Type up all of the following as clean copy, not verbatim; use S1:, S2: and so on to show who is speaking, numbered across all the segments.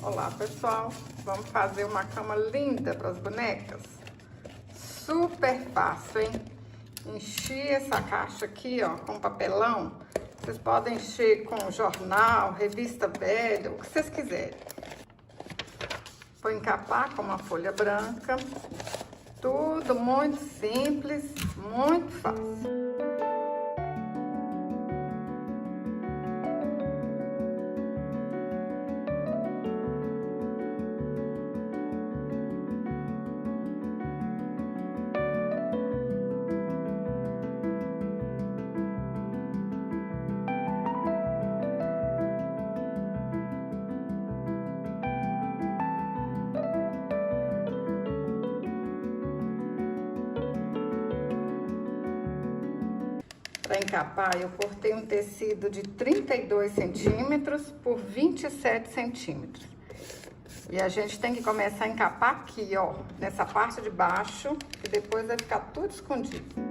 S1: Olá pessoal, vamos fazer uma cama linda para as bonecas? Super fácil, hein? Encher essa caixa aqui, ó, com papelão. Vocês podem encher com jornal, revista velha, o que vocês quiserem. Vou encapar com uma folha branca. Tudo muito simples, muito fácil. Para encapar, eu cortei um tecido de 32 centímetros por 27 centímetros. E a gente tem que começar a encapar aqui, ó, nessa parte de baixo, e depois vai ficar tudo escondido.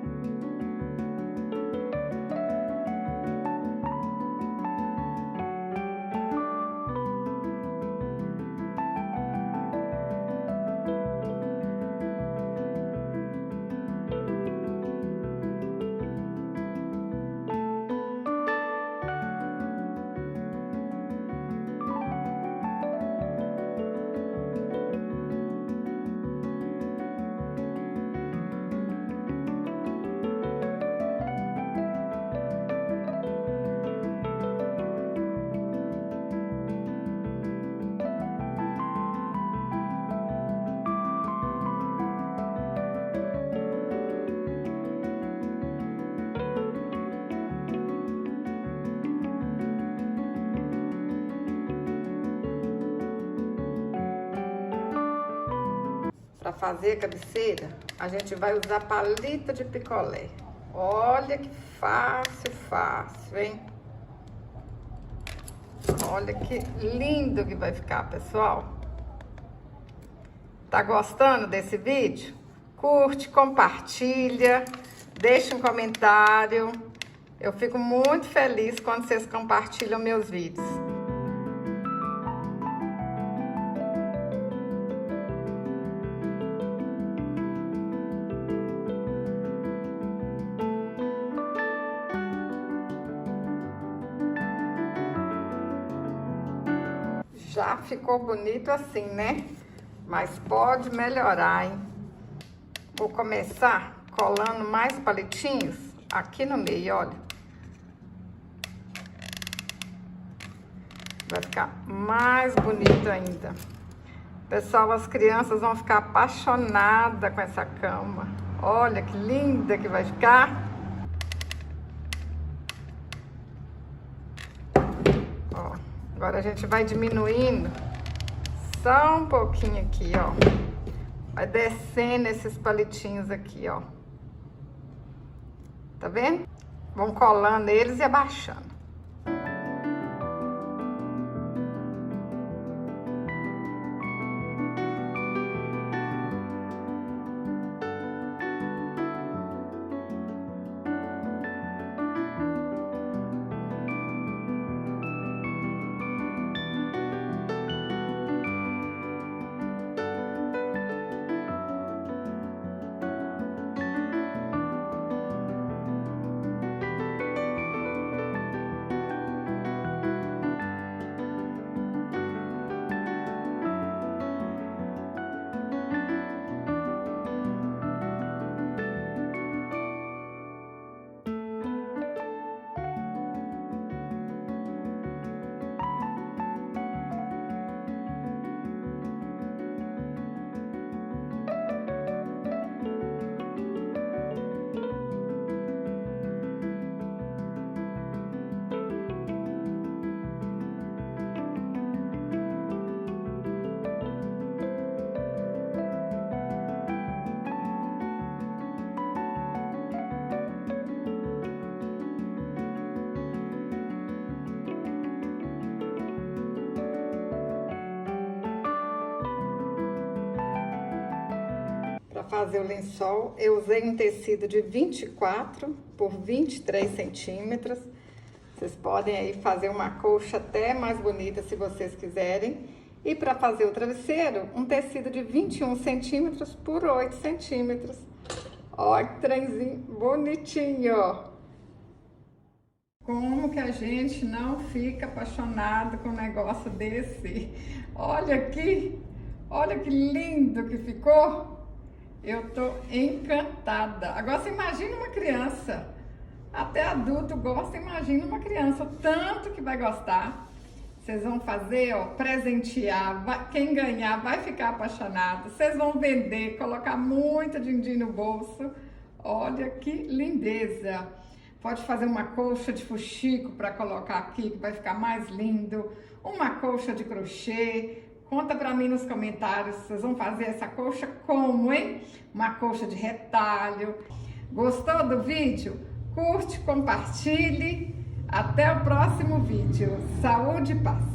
S1: Para fazer a cabeceira, a gente vai usar palito de picolé. Olha que fácil, fácil, hein? Olha que lindo que vai ficar, pessoal. Tá gostando desse vídeo? Curte, compartilha, deixa um comentário. Eu fico muito feliz quando vocês compartilham meus vídeos. Já ficou bonito assim, né? Mas pode melhorar, hein? Vou começar colando mais palitinhos aqui no meio, olha. Vai ficar mais bonito ainda. Pessoal, as crianças vão ficar apaixonadas com essa cama. Olha que linda que vai ficar. Ó. Agora a gente vai diminuindo só um pouquinho aqui, ó. Vai descendo esses palitinhos aqui, ó. Tá vendo? Vão colando eles e abaixando. Fazer o lençol, eu usei um tecido de 24 por 23 centímetros. Vocês podem aí fazer uma colcha até mais bonita se vocês quiserem. E para fazer o travesseiro, um tecido de 21 centímetros por 8 centímetros. Olha que trenzinho bonitinho! Como que a gente não fica apaixonado com um negócio desse? Olha aqui! Olha que lindo que ficou! Eu tô encantada! Agora você imagina uma criança, até adulto gosta, imagina uma criança, o tanto que vai gostar. Vocês vão fazer, ó, presentear, quem ganhar vai ficar apaixonado. Vocês vão vender, colocar muito din-din no bolso. Olha que lindeza! Pode fazer uma colcha de fuxico para colocar aqui, que vai ficar mais lindo. Uma colcha de crochê. Conta para mim nos comentários, vocês vão fazer essa colcha como, hein? Uma colcha de retalho. Gostou do vídeo? Curte, compartilhe. Até o próximo vídeo. Saúde e paz!